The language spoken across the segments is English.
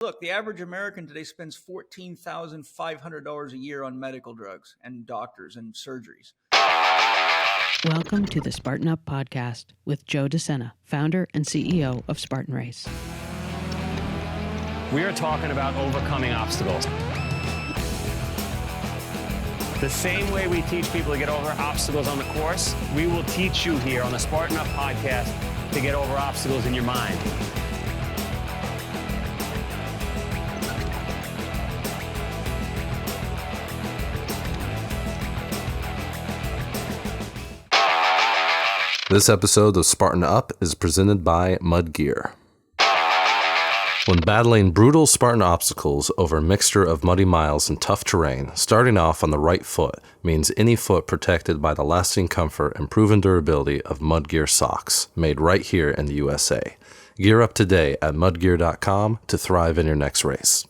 Look, the average American today spends $14,500 a year on medical drugs and doctors and surgeries. Welcome to the Spartan Up podcast with Joe Sena, founder and CEO of Spartan Race. We are talking about overcoming obstacles. The same way we teach people to get over obstacles on the course, we will teach you here on the Spartan Up podcast to get over obstacles in your mind. This episode of Spartan Up is presented by Mud Gear. When battling brutal Spartan obstacles over a mixture of muddy miles and tough terrain, starting off on the right foot means any foot protected by the lasting comfort and proven durability of Mud Gear socks, made right here in the USA. Gear up today at mudgear.com to thrive in your next race.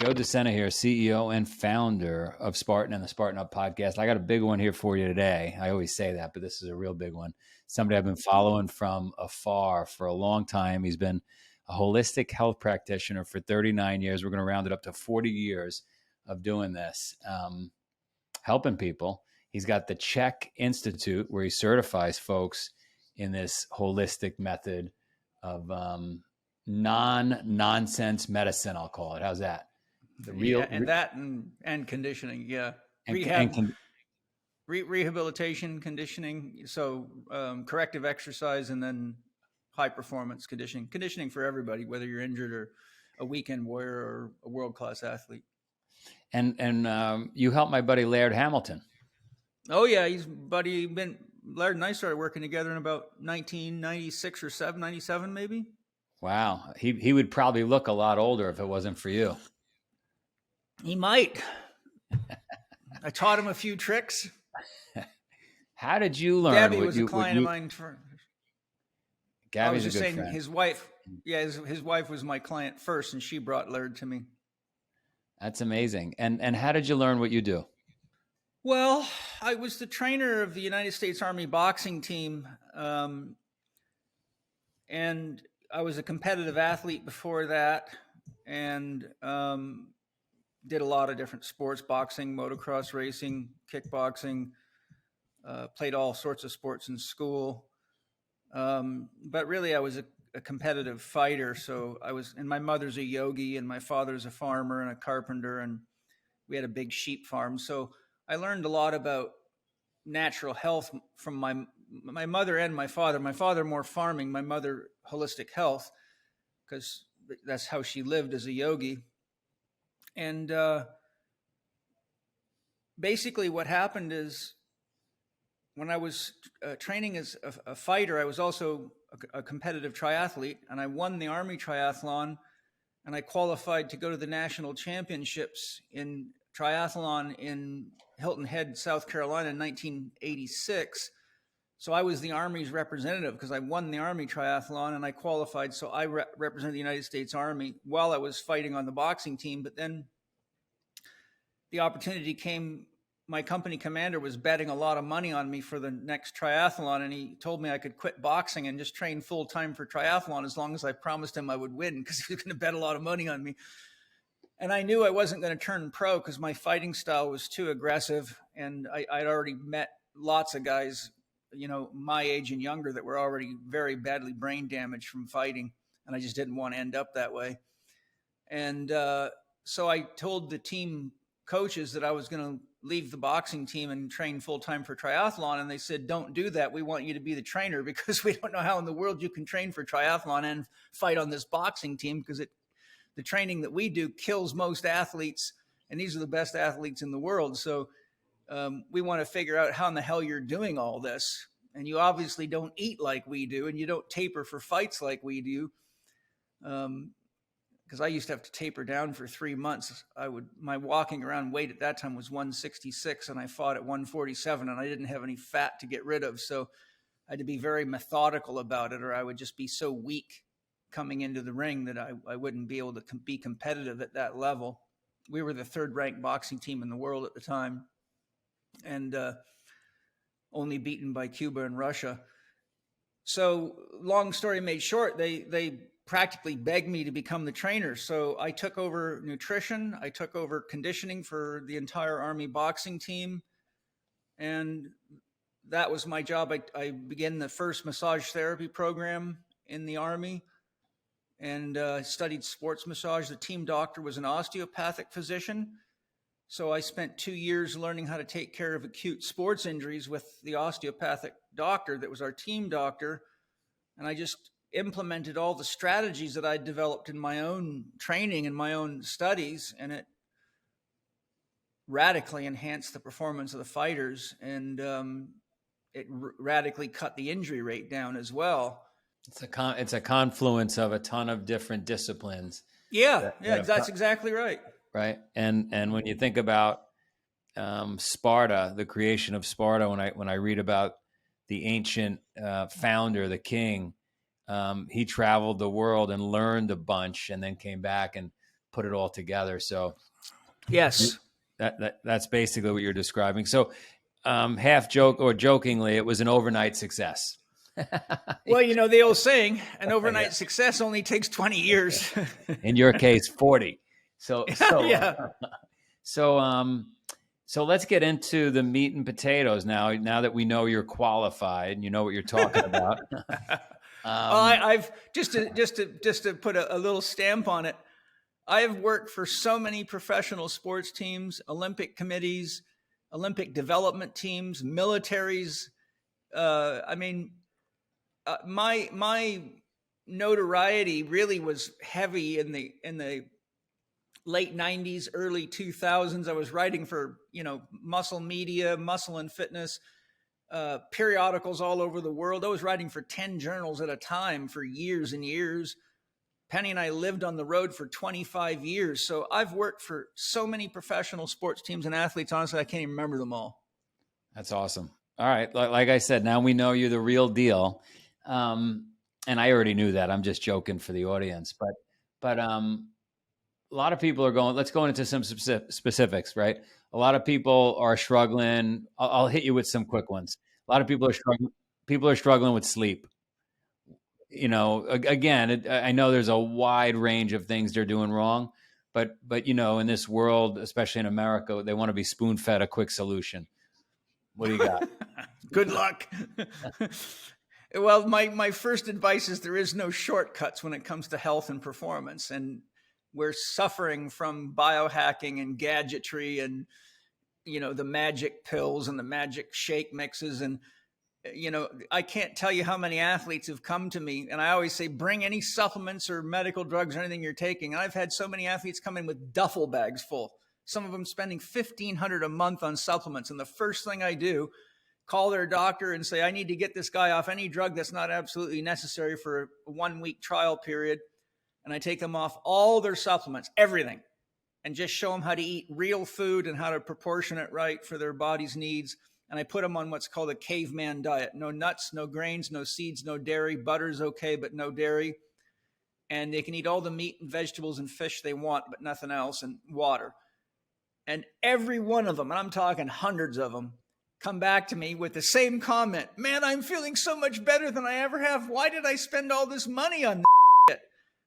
Joe Sena here, CEO and founder of Spartan and the Spartan Up podcast. I got a big one here for you today. I always say that, but this is a real big one. Somebody I've been following from afar for a long time. He's been a holistic health practitioner for 39 years. We're going to round it up to 40 years of doing this, helping people. He's got the Chek Institute where he certifies folks in this holistic method of non-nonsense medicine, I'll call it. How's that? The real, and conditioning, yeah. Rehabilitation, conditioning, so corrective exercise, and then high performance conditioning for everybody, whether you're injured or a weekend warrior or a world-class athlete. And you helped my buddy Laird Hamilton. Oh yeah, Laird and I started working together in about 1996 or 97 maybe. Wow, he would probably look a lot older if it wasn't for you. He might. I taught him a few tricks. How did you learn? Gabby was a client of mine. Gabby's I was just a good saying, friend. his wife was my client first, and she brought Laird to me. That's amazing. And how did you learn what you do? Well, I was the trainer of the United States Army boxing team, and I was a competitive athlete before that, and did a lot of different sports: boxing, motocross racing, kickboxing. Played all sorts of sports in school. But really I was a competitive fighter. So and my mother's a yogi and my father's a farmer and a carpenter, and we had a big sheep farm. So I learned a lot about natural health from my mother and my father. My father more farming, my mother holistic health, because that's how she lived as a yogi. And basically what happened is, when I was training as a fighter, I was also a competitive triathlete, and I won the Army triathlon, and I qualified to go to the national championships in triathlon in Hilton Head, South Carolina in 1986. So I was the Army's representative because I won the Army triathlon and I qualified. So I represented the United States Army while I was fighting on the boxing team. But then the opportunity came. My company commander was betting a lot of money on me for the next triathlon, and he told me I could quit boxing and just train full time for triathlon as long as I promised him I would win, because he was going to bet a lot of money on me. And I knew I wasn't going to turn pro because my fighting style was too aggressive, and I'd already met lots of guys, my age and younger, that were already very badly brain damaged from fighting, and I just didn't want to end up that way. And so I told the team coaches that I was going to leave the boxing team and train full-time for triathlon. And they said, don't do that. We want you to be the trainer, because we don't know how in the world you can train for triathlon and fight on this boxing team, because the training that we do kills most athletes, and these are the best athletes in the world. So we want to figure out how in the hell you're doing all this. And you obviously don't eat like we do, and you don't taper for fights like we do. Because I used to have to taper down for 3 months. My walking around weight at that time was 166, and I fought at 147, and I didn't have any fat to get rid of. So I had to be very methodical about it, or I would just be so weak coming into the ring that I wouldn't be able to be competitive at that level. We were the third ranked boxing team in the world at the time, and only beaten by Cuba and Russia. So long story made short, they practically begged me to become the trainer. So I took over nutrition. I took over conditioning for the entire Army boxing team. And that was my job. I began the first massage therapy program in the Army and studied sports massage. The team doctor was an osteopathic physician. So I spent 2 years learning how to take care of acute sports injuries with the osteopathic doctor that was our team doctor. And I just implemented all the strategies that I developed in my own training and my own studies, and it radically enhanced the performance of the fighters, and it radically cut the injury rate down as well. It's a confluence of a ton of different disciplines. Yeah, that's exactly right. Right. And when you think about Sparta, the creation of Sparta, when I read about the ancient founder, the king, he traveled the world and learned a bunch and then came back and put it all together. So yes, that's basically what you're describing. So half joke or jokingly, it was an overnight success. Well, the old saying, an overnight success only takes 20 years. In your case, 40. So yeah. So let's get into the meat and potatoes now. Now that we know you're qualified and you know what you're talking about. Well, I've just to put a little stamp on it. I have worked for so many professional sports teams, Olympic committees, Olympic development teams, militaries. My notoriety really was heavy in the late 90s, early 2000s. I was writing for, Muscle Media, Muscle and Fitness, periodicals all over the world. I was writing for 10 journals at a time for years and years. Penny and I lived on the road for 25 years. So I've worked for so many professional sports teams and athletes. Honestly, I can't even remember them all. That's awesome. All right. Like I said, now we know you're the real deal. And I already knew that. I'm just joking for the audience, but a lot of people are going, let's go into some specifics, right? A lot of people are struggling. I'll hit you with some quick ones. A lot of people are struggling with sleep. Again, I know there's a wide range of things they're doing wrong, but in this world, especially in America, they want to be spoon-fed a quick solution. What do you got? Good luck. Well, my first advice is there is no shortcuts when it comes to health and performance. And we're suffering from biohacking and gadgetry and, the magic pills and the magic shake mixes. And, I can't tell you how many athletes have come to me. And I always say, bring any supplements or medical drugs or anything you're taking. And I've had so many athletes come in with duffel bags full. Some of them spending $1,500 a month on supplements. And the first thing I do, call their doctor and say, I need to get this guy off any drug that's not absolutely necessary for a 1-week trial period. And I take them off all their supplements, everything, and just show them how to eat real food and how to proportion it right for their body's needs. And I put them on what's called a caveman diet. No nuts, no grains, no seeds, no dairy. Butter's okay, but no dairy. And they can eat all the meat and vegetables and fish they want, but nothing else, and water. And every one of them, and I'm talking hundreds of them, come back to me with the same comment. Man, I'm feeling so much better than I ever have. Why did I spend all this money on this?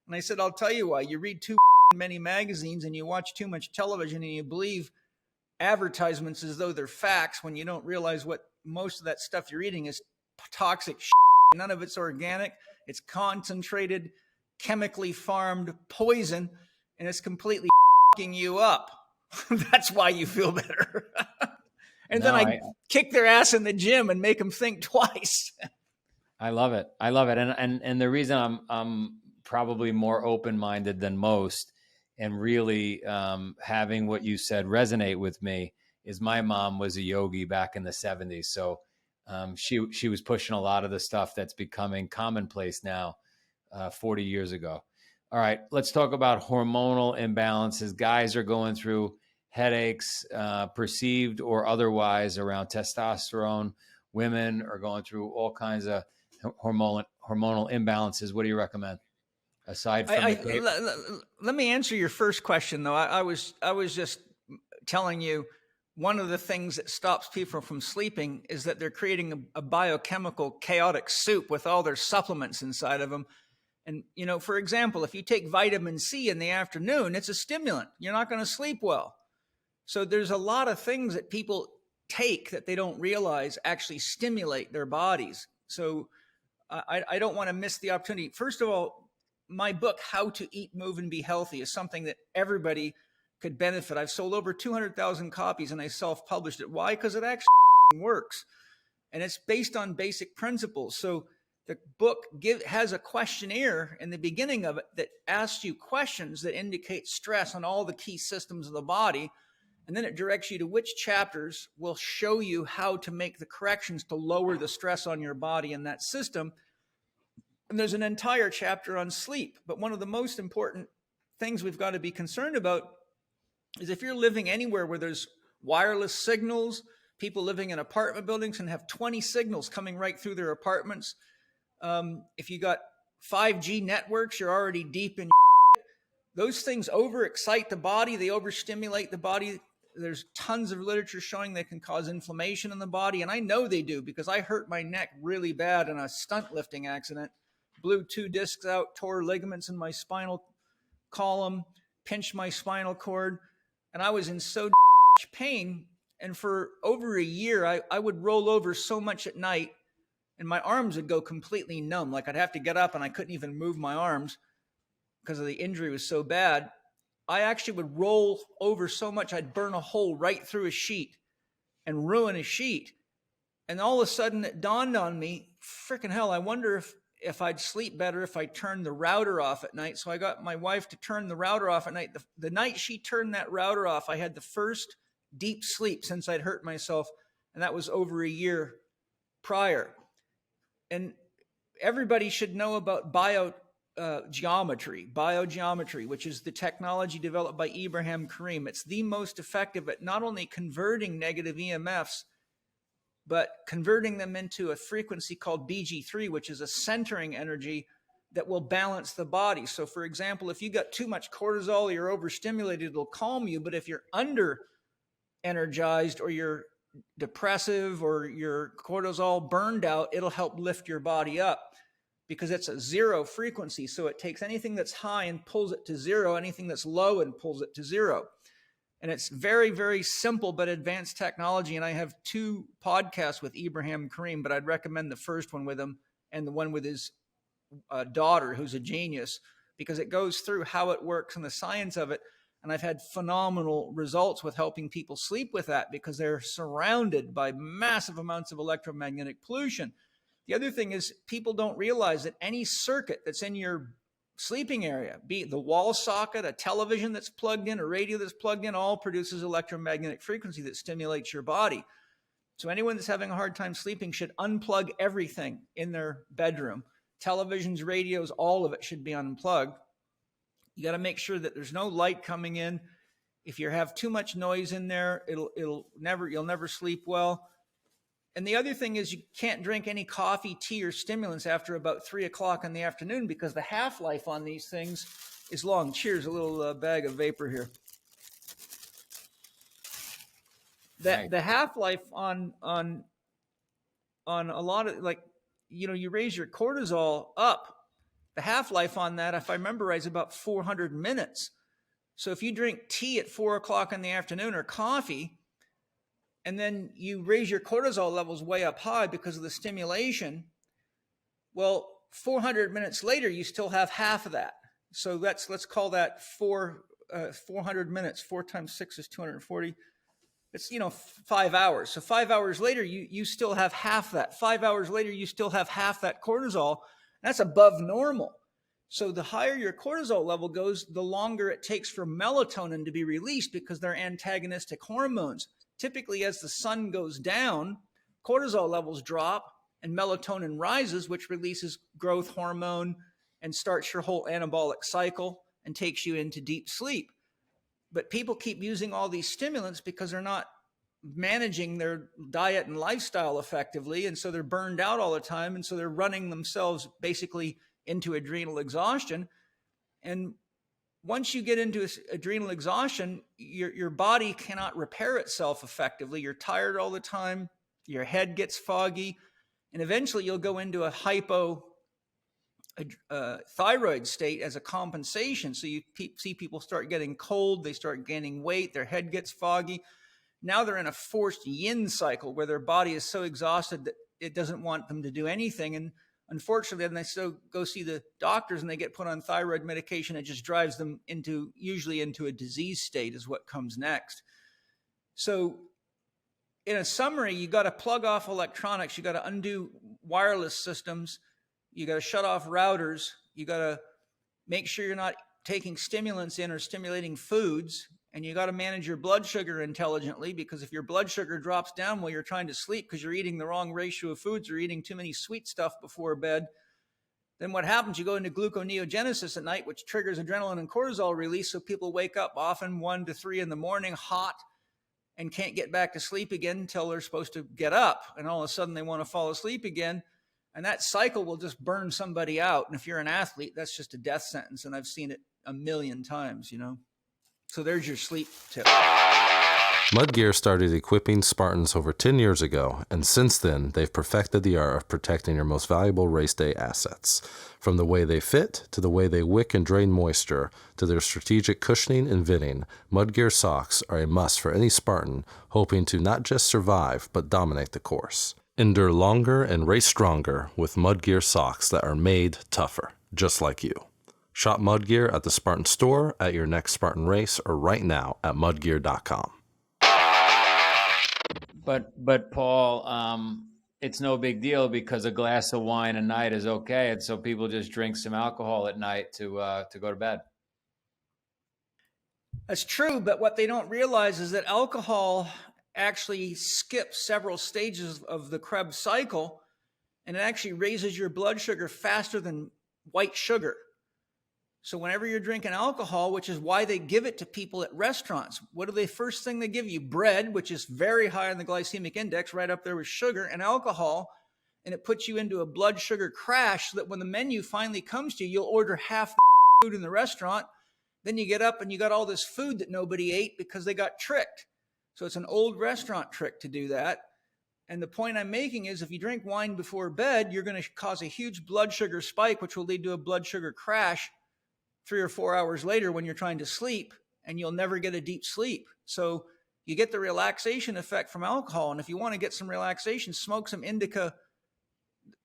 And I said, I'll tell you why. You read too many magazines and you watch too much television and you believe advertisements as though they're facts when you don't realize what most of that stuff you're eating is toxic shit. None of it's organic. It's concentrated, chemically farmed poison, and it's completely fucking you up. That's why you feel better. And then I kick their ass in the gym and make them think twice. I love it. And the reason I'm probably more open-minded than most and really having what you said resonate with me is my mom was a yogi back in the 70s. So she was pushing a lot of the stuff that's becoming commonplace now 40 years ago. All right, let's talk about hormonal imbalances. Guys are going through headaches, perceived or otherwise, around testosterone. Women are going through all kinds of hormonal imbalances. What do you recommend? Aside from let me answer your first question, though. I was just telling you one of the things that stops people from sleeping is that they're creating a biochemical chaotic soup with all their supplements inside of them. And, for example, if you take vitamin C in the afternoon, it's a stimulant. You're not going to sleep well. So there's a lot of things that people take that they don't realize actually stimulate their bodies. So I don't want to miss the opportunity. First of all, my book, How to Eat, Move, and Be Healthy, is something that everybody could benefit. I've sold over 200,000 copies and I self-published it. Why? Because it actually works. And it's based on basic principles. So the book has a questionnaire in the beginning of it that asks you questions that indicate stress on all the key systems of the body. And then it directs you to which chapters will show you how to make the corrections to lower the stress on your body in that system. And there's an entire chapter on sleep. But one of the most important things we've got to be concerned about is if you're living anywhere where there's wireless signals, people living in apartment buildings can have 20 signals coming right through their apartments. If you got 5G networks, you're already deep in those things overexcite the body. They overstimulate the body. There's tons of literature showing they can cause inflammation in the body. And I know they do because I hurt my neck really bad in a stunt lifting accident, blew 2 discs out, tore ligaments in my spinal column, pinched my spinal cord. And I was in so much pain. And for over a year, I would roll over so much at night and my arms would go completely numb. Like I'd have to get up and I couldn't even move my arms because of the injury was so bad. I actually would roll over so much I'd burn a hole right through a sheet and ruin a sheet. And all of a sudden it dawned on me, freaking hell, I wonder if I'd sleep better if I turned the router off at night. So I got my wife to turn the router off at night. The night she turned that router off, I had the first deep sleep since I'd hurt myself. And that was over a year prior. And everybody should know about biogeometry, which is the technology developed by Ibrahim Karim. It's the most effective at not only converting negative EMFs, but converting them into a frequency called BG3, which is a centering energy that will balance the body. So for example, if you got too much cortisol or you're overstimulated, it'll calm you. But if you're under energized or you're depressive or your cortisol burned out, it'll help lift your body up because it's a zero frequency. So it takes anything that's high and pulls it to zero, anything that's low and pulls it to zero. And it's very, very simple but advanced technology. And I have 2 podcasts with Ibrahim Karim, but I'd recommend the first one with him and the one with his daughter, who's a genius, because it goes through how it works and the science of it. And I've had phenomenal results with helping people sleep with that because they're surrounded by massive amounts of electromagnetic pollution. The other thing is people don't realize that any circuit that's in your sleeping area, be it the wall socket, a television that's plugged in, a radio that's plugged in, all produces electromagnetic frequency that stimulates your body. So anyone that's having a hard time sleeping should unplug everything in their bedroom. Televisions, radios, all of it should be unplugged. You got to make sure that there's no light coming in. If you have too much noise in there, you'll never sleep well. And the other thing is you can't drink any coffee, tea, or stimulants after about 3 o'clock in the afternoon because the half-life on these things is long. Cheers, a little bag of vapor here. The half-life on a lot of, you raise your cortisol up. The half-life on that, if I remember right, is about 400 minutes. So if you drink tea at 4 o'clock in the afternoon or coffee, and then you raise your cortisol levels way up high because of the stimulation, well, 400 minutes later, you still have half of that. So let's call that 400 minutes. 4 times 6 is 240. It's, 5 hours. So 5 hours later, you still have half that. 5 hours later, you still have half that cortisol. That's above normal. So the higher your cortisol level goes, the longer it takes for melatonin to be released because they're antagonistic hormones. Typically, as the sun goes down, cortisol levels drop and melatonin rises, which releases growth hormone and starts your whole anabolic cycle and takes you into deep sleep. But people keep using all these stimulants because they're not managing their diet and lifestyle effectively. And so they're burned out all the time. And so they're running themselves basically into adrenal exhaustion. And once you get into adrenal exhaustion, your body cannot repair itself effectively. You're tired all the time. Your head gets foggy. And eventually you'll go into a a thyroid state as a compensation. So you see people start getting cold, they start gaining weight, their head gets foggy. Now they're in a forced yin cycle where their body is so exhausted that it doesn't want them to do anything. And unfortunately, then they still go see the doctors and they get put on thyroid medication. It just drives them usually into a disease state is what comes next. So in a summary, you got to plug off electronics. You got to undo wireless systems. You got to shut off routers. You got to make sure you're not taking stimulants in or stimulating foods. And you got to manage your blood sugar intelligently, because if your blood sugar drops down while you're trying to sleep because you're eating the wrong ratio of foods or eating too many sweet stuff before bed, then what happens? You go into gluconeogenesis at night, which triggers adrenaline and cortisol release. So people wake up often 1 to 3 in the morning hot and can't get back to sleep again until they're supposed to get up. And all of a sudden they want to fall asleep again. And that cycle will just burn somebody out. And if you're an athlete, that's just a death sentence. And I've seen it a million times, So there's your sleep tip. Mudgear started equipping Spartans over 10 years ago, and since then, they've perfected the art of protecting your most valuable race day assets. From the way they fit, to the way they wick and drain moisture, to their strategic cushioning and venting, Mudgear socks are a must for any Spartan hoping to not just survive, but dominate the course. Endure longer and race stronger with Mudgear socks that are made tougher, just like you. Shop Mudgear at the Spartan store, at your next Spartan race, or right now at mudgear.com. But Paul, it's no big deal because a glass of wine a night is okay. And so people just drink some alcohol at night to go to bed. That's true, but what they don't realize is that alcohol actually skips several stages of the Krebs cycle, and it actually raises your blood sugar faster than white sugar. So whenever you're drinking alcohol, which is why they give it to people at restaurants, what do they first thing they give you? Bread, which is very high on the glycemic index, right up there with sugar and alcohol, and it puts you into a blood sugar crash so that when the menu finally comes to you, you'll order half the food in the restaurant. Then you get up and you got all this food that nobody ate because they got tricked. So it's an old restaurant trick to do that. And the point I'm making is if you drink wine before bed, you're going to cause a huge blood sugar spike, which will lead to a blood sugar crash 3 or 4 hours later when you're trying to sleep, and you'll never get a deep sleep. So you get the relaxation effect from alcohol. And if you want to get some relaxation, smoke some indica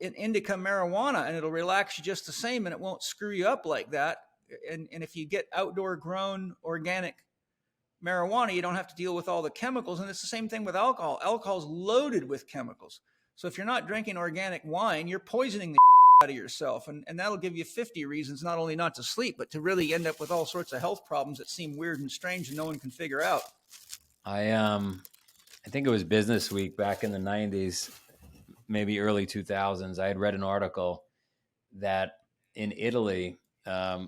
marijuana, and it'll relax you just the same, and it won't screw you up like that. And if you get outdoor grown organic marijuana, you don't have to deal with all the chemicals. And it's the same thing with alcohol. Alcohol's loaded with chemicals. So if you're not drinking organic wine, you're poisoning the out of yourself, and that'll give you 50 reasons not only not to sleep, but to really end up with all sorts of health problems that seem weird and strange and no one can figure out. I think it was Business Week back in the 90s, maybe early 2000s. I had read an article that in Italy,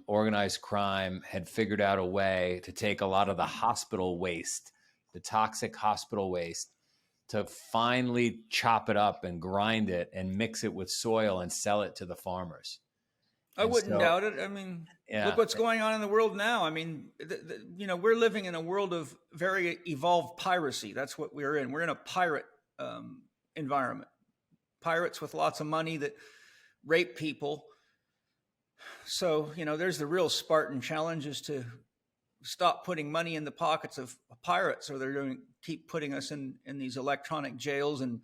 organized crime had figured out a way to take a lot of the hospital waste, the toxic hospital waste, to finally chop it up and grind it and mix it with soil and sell it to the farmers. I wouldn't doubt it. I mean, look what's going on in the world now. I mean, we're living in a world of very evolved piracy. That's what we're in. We're in a pirate environment. Pirates with lots of money that rape people. So, there's the real Spartan challenge, is to stop putting money in the pockets of pirates, or they're going to keep putting us in these electronic jails and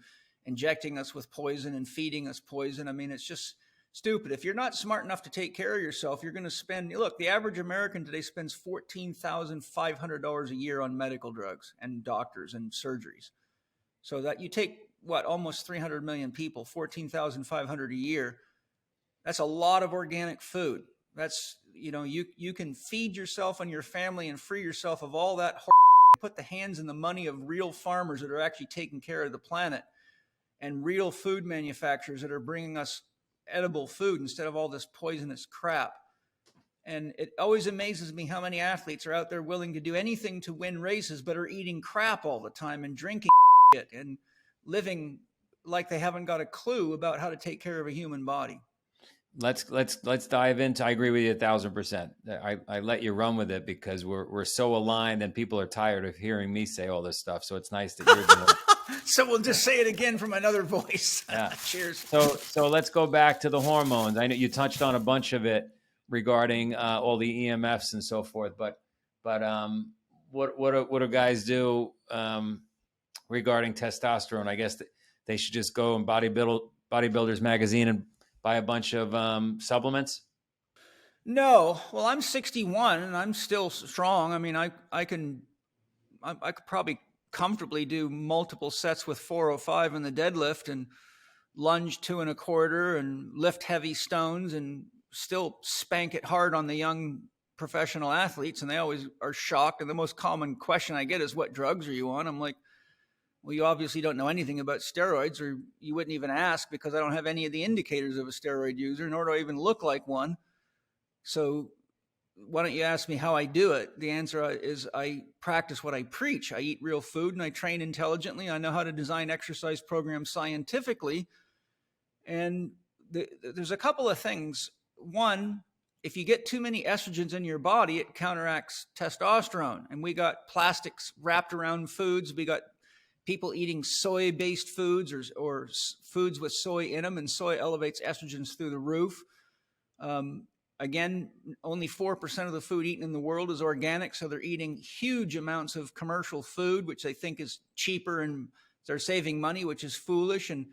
injecting us with poison and feeding us poison. I mean, it's just stupid. If you're not smart enough to take care of yourself, you're going to spend, look, the average American today spends $14,500 a year on medical drugs and doctors and surgeries. So that you take almost 300 million people, 14,500 a year. That's a lot of organic food. That's, you can feed yourself and your family and free yourself of all that put the hands in the money of real farmers that are actually taking care of the planet, and real food manufacturers that are bringing us edible food instead of all this poisonous crap. And it always amazes me how many athletes are out there willing to do anything to win races, but are eating crap all the time and drinking it and living like they haven't got a clue about how to take care of a human body. Let's dive into. I agree with you 1,000%. I let you run with it because we're so aligned, and people are tired of hearing me say all this stuff. So it's nice that you're doing it. So we'll just say it again from another voice. Yeah. Cheers. So let's go back to the hormones. I know you touched on a bunch of it regarding all the EMFs and so forth, but what do guys do regarding testosterone? I guess they should just go in Bodybuilders Magazine and buy a bunch of supplements. No, well, I'm 61 and I'm still strong. I mean, I could probably comfortably do multiple sets with 405 in the deadlift and lunge 2 1/4 and lift heavy stones and still spank it hard on the young professional athletes. And they always are shocked. And the most common question I get is, what drugs are you on? I'm like, well, you obviously don't know anything about steroids, or you wouldn't even ask, because I don't have any of the indicators of a steroid user, nor do I even look like one. So why don't you ask me how I do it? The answer is I practice what I preach. I eat real food and I train intelligently. I know how to design exercise programs scientifically. And there's a couple of things. One, if you get too many estrogens in your body, it counteracts testosterone. And we got plastics wrapped around foods. We got people eating soy-based foods or foods with soy in them, and soy elevates estrogens through the roof. Again, only 4% of the food eaten in the world is organic, so they're eating huge amounts of commercial food, which they think is cheaper, and they're saving money, which is foolish. And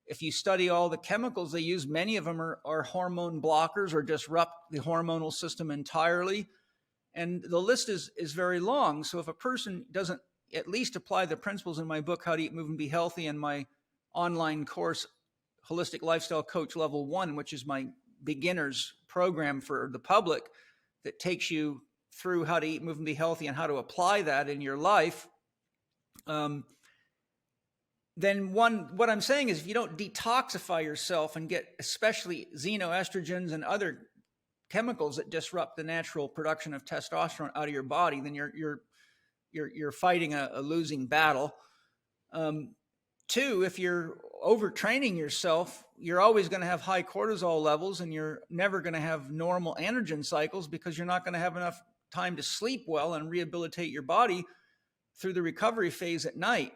if you study all the chemicals they use, many of them are hormone blockers or disrupt the hormonal system entirely. And the list is very long. So if a person doesn't at least apply the principles in my book, How to Eat, Move, and Be Healthy, and my online course, Holistic Lifestyle Coach Level 1, which is my beginner's program for the public that takes you through how to eat, move, and be healthy and how to apply that in your life. Then what I'm saying is, if you don't detoxify yourself and get especially xenoestrogens and other chemicals that disrupt the natural production of testosterone out of your body, then you're fighting a losing battle. Two, if you're overtraining yourself, you're always going to have high cortisol levels, and you're never going to have normal androgen cycles, because you're not going to have enough time to sleep well and rehabilitate your body through the recovery phase at night.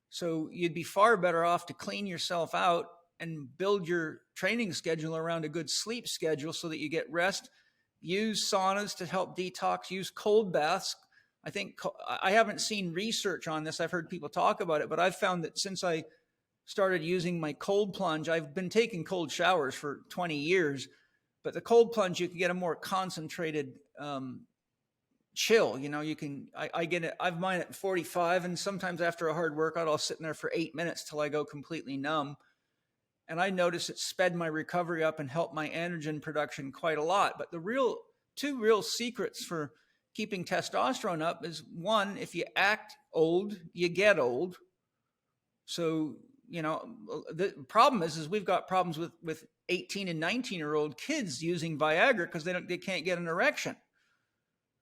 So you'd be far better off to clean yourself out and build your training schedule around a good sleep schedule so that you get rest. Use saunas to help detox. Use cold baths. I haven't seen research on this. I've heard people talk about it, but I've found that since I started using my cold plunge, I've been taking cold showers for 20 years, but the cold plunge, you can get a more concentrated chill. You know, I get it. I've mine at 45, and sometimes after a hard workout, I'll sit in there for 8 minutes till I go completely numb. And I noticed it sped my recovery up and helped my androgen production quite a lot. But the two real secrets for keeping testosterone up is, one, if you act old, you get old. So, you know, the problem is we've got problems with 18 and 19-year-old kids using Viagra because they can't get an erection.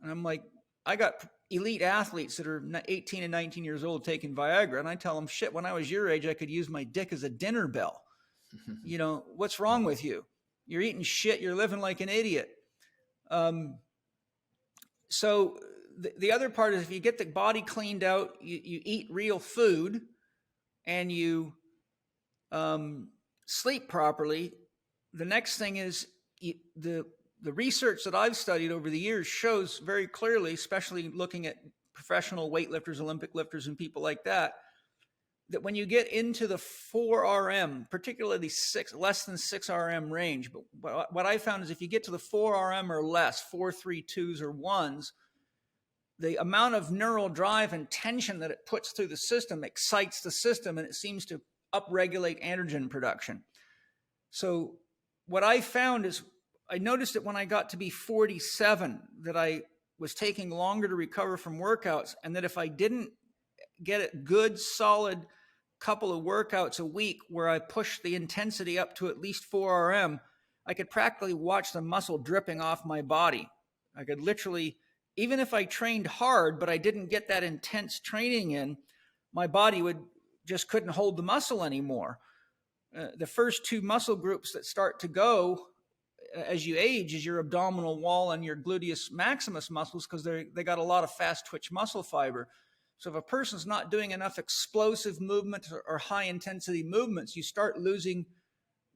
And I'm like, I got elite athletes that are 18 and 19 years old taking Viagra, and I tell them, shit, when I was your age, I could use my dick as a dinner bell. You know, what's wrong with you? You're eating shit. You're living like an idiot. So the other part is, if you get the body cleaned out, you eat real food, and you sleep properly. The next thing is the research that I've studied over the years shows very clearly, especially looking at professional weightlifters, Olympic lifters, and people like that, that when you get into the 4 RM, particularly less than 6 RM range, but what I found is if you get to the 4 RM or less, 4, 3, 2s or 1s, the amount of neural drive and tension that it puts through the system excites the system, and it seems to upregulate androgen production. So what I found is, I noticed that when I got to be 47, that I was taking longer to recover from workouts, and that if I didn't get a good, solid couple of workouts a week where I pushed the intensity up to at least 4 RM, I could practically watch the muscle dripping off my body. I could literally, even if I trained hard, but I didn't get that intense training in, my body just couldn't hold the muscle anymore. The first 2 muscle groups that start to go as you age is your abdominal wall and your gluteus maximus muscles, because they got a lot of fast twitch muscle fiber. So if a person's not doing enough explosive movements or high intensity movements, you start losing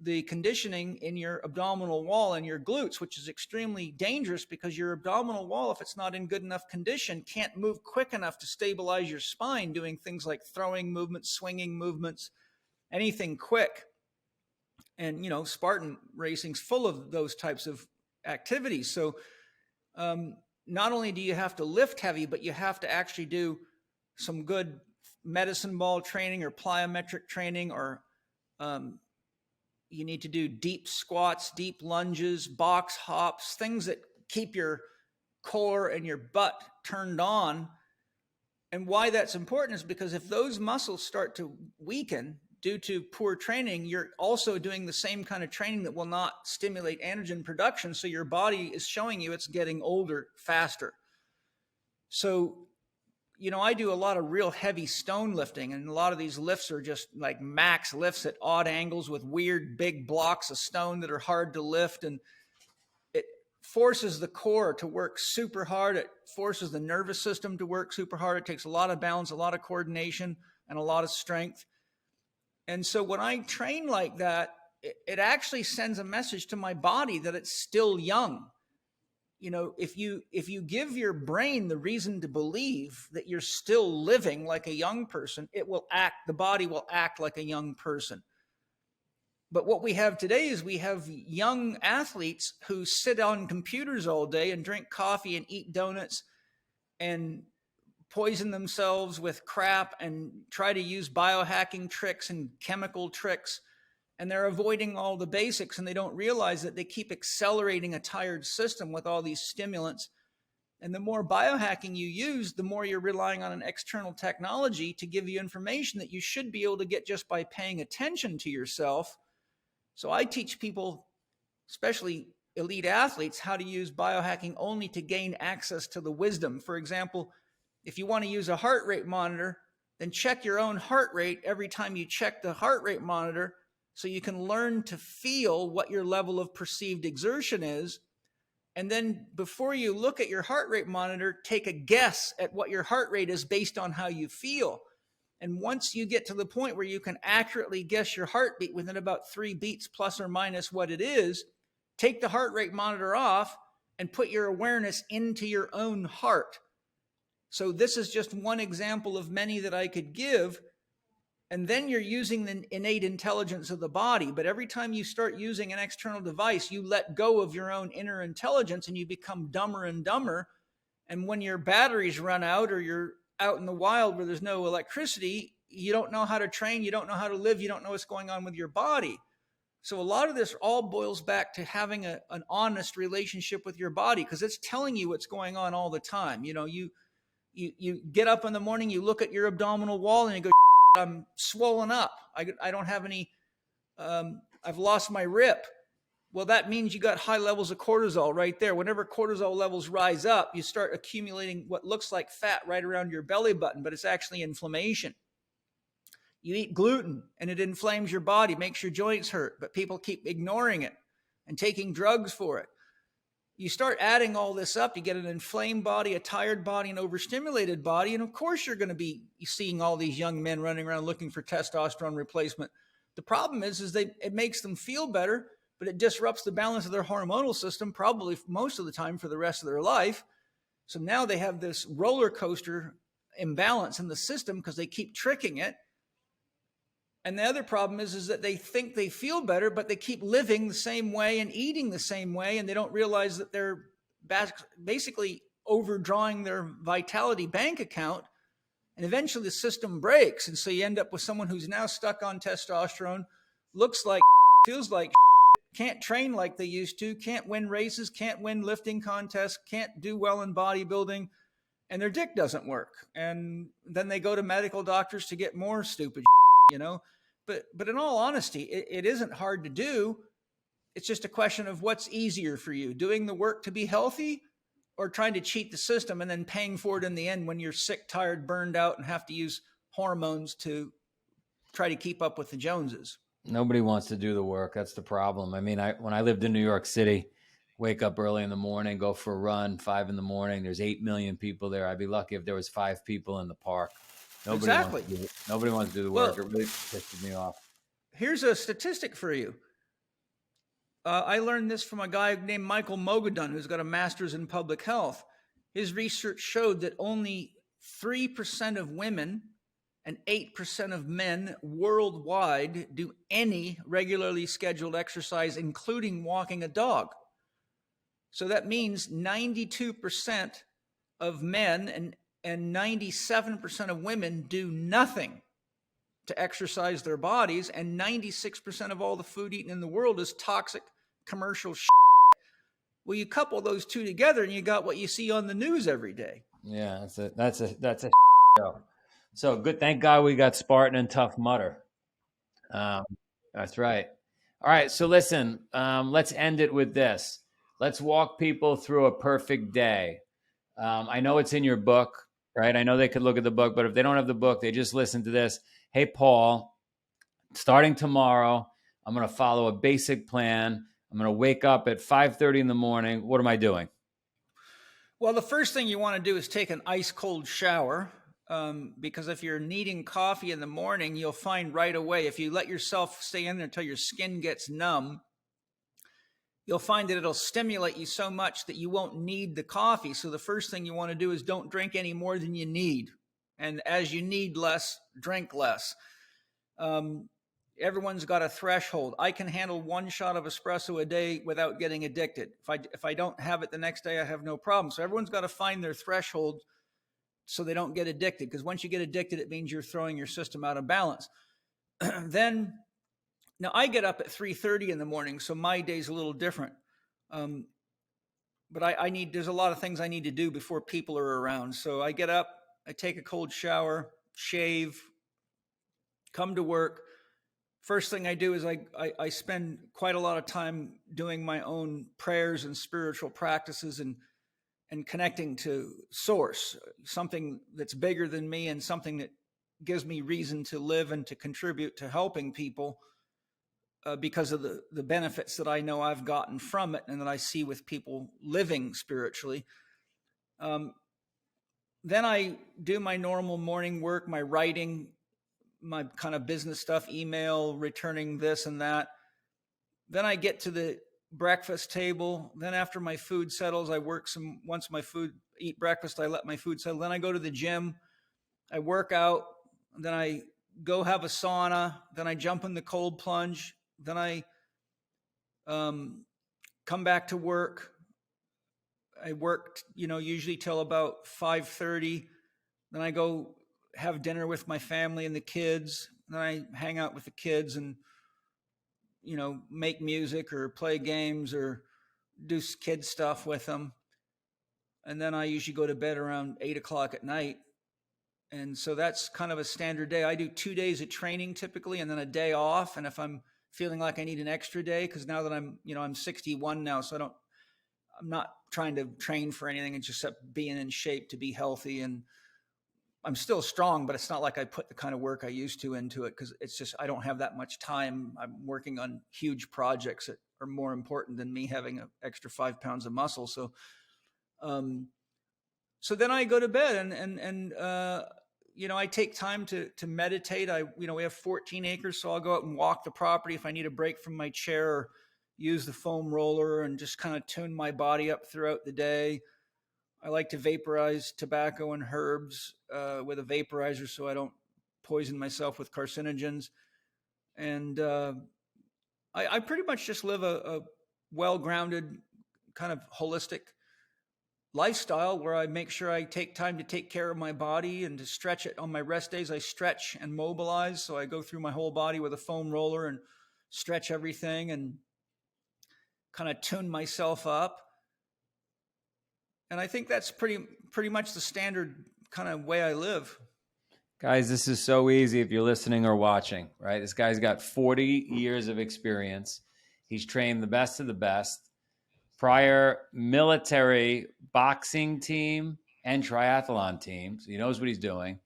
the conditioning in your abdominal wall and your glutes, which is extremely dangerous because your abdominal wall, if it's not in good enough condition, can't move quick enough to stabilize your spine, doing things like throwing movements, swinging movements, anything quick. And, you know, Spartan racing's full of those types of activities. So not only do you have to lift heavy, but you have to actually do some good medicine ball training or plyometric training, or you need to do deep squats, deep lunges, box hops, things that keep your core and your butt turned on. And why that's important is because if those muscles start to weaken due to poor training, you're also doing the same kind of training that will not stimulate androgen production. So your body is showing you it's getting older faster. So, you know, I do a lot of real heavy stone lifting, and a lot of these lifts are just like max lifts at odd angles with weird big blocks of stone that are hard to lift. And it forces the core to work super hard. It forces the nervous system to work super hard. It takes a lot of balance, a lot of coordination, and a lot of strength. And so when I train like that, it actually sends a message to my body that it's still young. You know, if you give your brain the reason to believe that you're still living like a young person, the body will act like a young person. But what we have today is we have young athletes who sit on computers all day and drink coffee and eat donuts and poison themselves with crap and try to use biohacking tricks and chemical tricks. And they're avoiding all the basics, and they don't realize that they keep accelerating a tired system with all these stimulants. And the more biohacking you use, the more you're relying on an external technology to give you information that you should be able to get just by paying attention to yourself. So I teach people, especially elite athletes, how to use biohacking only to gain access to the wisdom. For example, if you want to use a heart rate monitor, then check your own heart rate every time you check the heart rate monitor, so you can learn to feel what your level of perceived exertion is. And then before you look at your heart rate monitor, take a guess at what your heart rate is based on how you feel. And once you get to the point where you can accurately guess your heartbeat within about 3 beats plus or minus what it is, take the heart rate monitor off and put your awareness into your own heart. So this is just one example of many that I could give. And then you're using the innate intelligence of the body. But every time you start using an external device, you let go of your own inner intelligence and you become dumber and dumber. And when your batteries run out, or you're out in the wild where there's no electricity, you don't know how to train, you don't know how to live, you don't know what's going on with your body. So a lot of this all boils back to having an honest relationship with your body, because it's telling you what's going on all the time. You know, you get up in the morning, you look at your abdominal wall and you go, I'm swollen up. I don't have any, I've lost my rip. Well, that means you got high levels of cortisol right there. Whenever cortisol levels rise up, you start accumulating what looks like fat right around your belly button, but it's actually inflammation. You eat gluten and it inflames your body, makes your joints hurt, but people keep ignoring it and taking drugs for it. You start adding all this up, you get an inflamed body, a tired body, an overstimulated body. And of course, you're going to be seeing all these young men running around looking for testosterone replacement. The problem is it makes them feel better, but it disrupts the balance of their hormonal system, probably most of the time for the rest of their life. So now they have this roller coaster imbalance in the system because they keep tricking it. And the other problem is that they think they feel better, but they keep living the same way and eating the same way. And they don't realize that they're basically overdrawing their vitality bank account. And eventually the system breaks. And so you end up with someone who's now stuck on testosterone, looks like, feels like, can't train like they used to, can't win races, can't win lifting contests, can't do well in bodybuilding, and their dick doesn't work. And then they go to medical doctors to get more stupid, you know. But in all honesty, it isn't hard to do. It's just a question of what's easier for you, doing the work to be healthy or trying to cheat the system and then paying for it in the end when you're sick, tired, burned out, and have to use hormones to try to keep up with the Joneses. Nobody wants to do the work. That's the problem. I mean, when I lived in New York City, wake up early in the morning, go for a run, 5 a.m. There's 8 million people there. I'd be lucky if there was 5 people in the park. Exactly. Nobody wants to do the work. It really pisses me off. Here's a statistic for you. I learned this from a guy named Michael Mogadun, who's got a master's in public health. His research showed that only 3% of women and 8% of men worldwide do any regularly scheduled exercise, including walking a dog. So that means 92% of men and 97% of women do nothing to exercise their bodies, and 96% of all the food eaten in the world is toxic commercial shit. Well, you couple those two together and you got what you see on the news every day. Yeah, that's a show. So good. Thank God we got Spartan and Tough Mudder. That's right. All right. So listen, let's end it with this. Let's walk people through a perfect day. I know it's in your book, right? I know they could look at the book, but if they don't have the book, they just listen to this. Hey, Paul, starting tomorrow, I'm going to follow a basic plan. I'm going to wake up at 5:30 in the morning. What am I doing? Well, the first thing you want to do is take an ice cold shower, because if you're needing coffee in the morning, you'll find right away, if you let yourself stay in there until your skin gets numb, you'll find that it'll stimulate you so much that you won't need the coffee. So the first thing you want to do is don't drink any more than you need. And as you need less, drink less. Everyone's got a threshold. I can handle 1 shot of espresso a day without getting addicted. If I don't have it the next day, I have no problem. So everyone's got to find their threshold so they don't get addicted. Because once you get addicted, it means you're throwing your system out of balance. Now I get up at 3:30 in the morning, so my day's a little different. But there's a lot of things I need to do before people are around. So I get up, I take a cold shower, shave, come to work. First thing I do is I spend quite a lot of time doing my own prayers and spiritual practices and connecting to source, something that's bigger than me and something that gives me reason to live and to contribute to helping people, because of the benefits that I know I've gotten from it and that I see with people living spiritually. Then I do my normal morning work, my writing, my kind of business stuff, email, returning this and that. Then I get to the breakfast table. Then after my food settles, I work once eat breakfast, I let my food settle. Then I go to the gym, I work out, then I go have a sauna, then I jump in the cold plunge, then I come back to work. I work, usually till about 5:30. Then I go have dinner with my family and the kids. Then I hang out with the kids and, make music or play games or do kid stuff with them. And then I usually go to bed around 8 o'clock at night. And so that's kind of a standard day. I do 2 days of training typically, and then a day off. And if I'm feeling like I need an extra day, because now that I'm 61 now, so I'm not trying to train for anything. It's just being in shape to be healthy. And I'm still strong, but it's not like I put the kind of work I used to into it, because it's just, I don't have that much time. I'm working on huge projects that are more important than me having an extra 5 pounds of muscle. So, so then I go to bed and I take time to meditate. We have 14 acres, so I'll go out and walk the property if I need a break from my chair, or use the foam roller and just kind of tune my body up throughout the day. I like to vaporize tobacco and herbs with a vaporizer so I don't poison myself with carcinogens. And I pretty much just live a well-grounded, kind of holistic lifestyle where I make sure I take time to take care of my body and to stretch it. On my rest days, I stretch and mobilize. So I go through my whole body with a foam roller and stretch everything and kind of tune myself up. And I think that's pretty much the standard kind of way I live. Guys, this is so easy if you're listening or watching, right? This guy's got 40 years of experience. He's trained the best of the best. Prior military boxing team and triathlon team, so he knows what he's doing.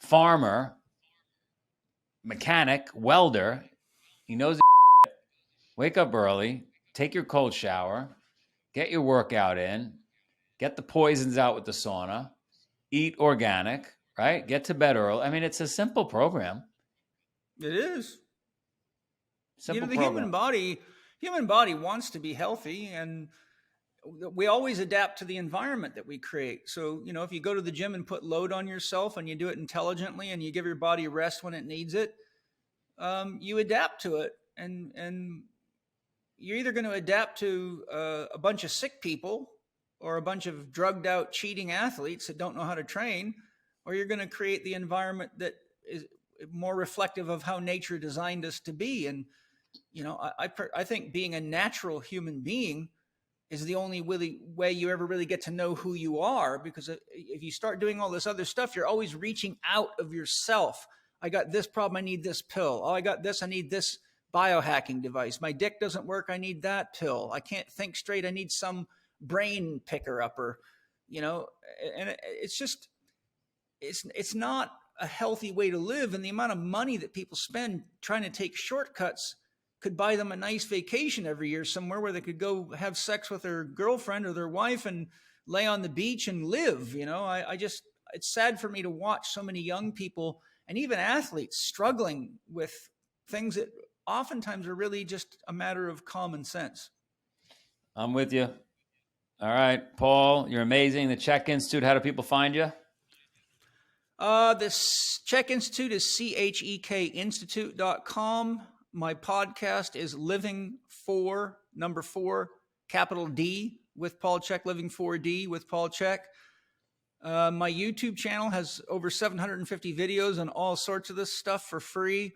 Farmer, mechanic, welder. He knows. Wake up early, take your cold shower, get your workout in, get the poisons out with the sauna, eat organic, right? Get to bed early. I mean, it's a simple program. It is. Simple The program. human body wants to be healthy, and we always adapt to the environment that we create. So, if you go to the gym and put load on yourself and you do it intelligently and you give your body rest when it needs it, you adapt to it. And you're either going to adapt to a bunch of sick people or a bunch of drugged out, cheating athletes that don't know how to train, or you're going to create the environment that is more reflective of how nature designed us to be. And, I think being a natural human being is the only way you ever really get to know who you are, because if you start doing all this other stuff, you're always reaching out of yourself. I got this problem, I need this pill. Oh, I got this, I need this biohacking device. My dick doesn't work, I need that pill. I can't think straight, I need some brain picker upper. And it's just, it's not a healthy way to live. And the amount of money that people spend trying to take shortcuts could buy them a nice vacation every year somewhere where they could go have sex with their girlfriend or their wife and lay on the beach and live. It's sad for me to watch so many young people and even athletes struggling with things that oftentimes are really just a matter of common sense. I'm with you. All right, Paul, you're amazing. The Chek Institute, how do people find you? This Chek Institute is chekinstitute.com. My podcast is Living 4, number 4, capital D with Paul Chek, Living 4D with Paul Chek. My YouTube channel has over 750 videos on all sorts of this stuff for free.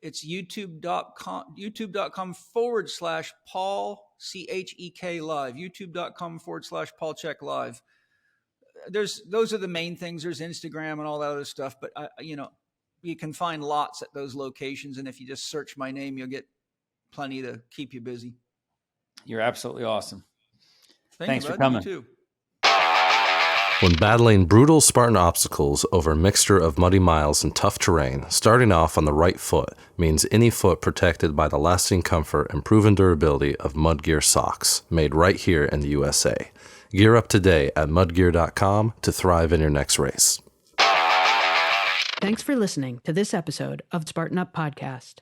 It's youtube.com/Paul, Chek Live, youtube.com/Paul Chek Live. Those are the main things. There's Instagram and all that other stuff, but you can find lots at those locations. And if you just search my name, you'll get plenty to keep you busy. You're absolutely awesome. Thanks you, for coming. You too. When battling brutal Spartan obstacles over a mixture of muddy miles and tough terrain, starting off on the right foot means any foot protected by the lasting comfort and proven durability of Mudgear socks, made right here in the USA. Gear up today at mudgear.com to thrive in your next race. Thanks for listening to this episode of Spartan Up Podcast.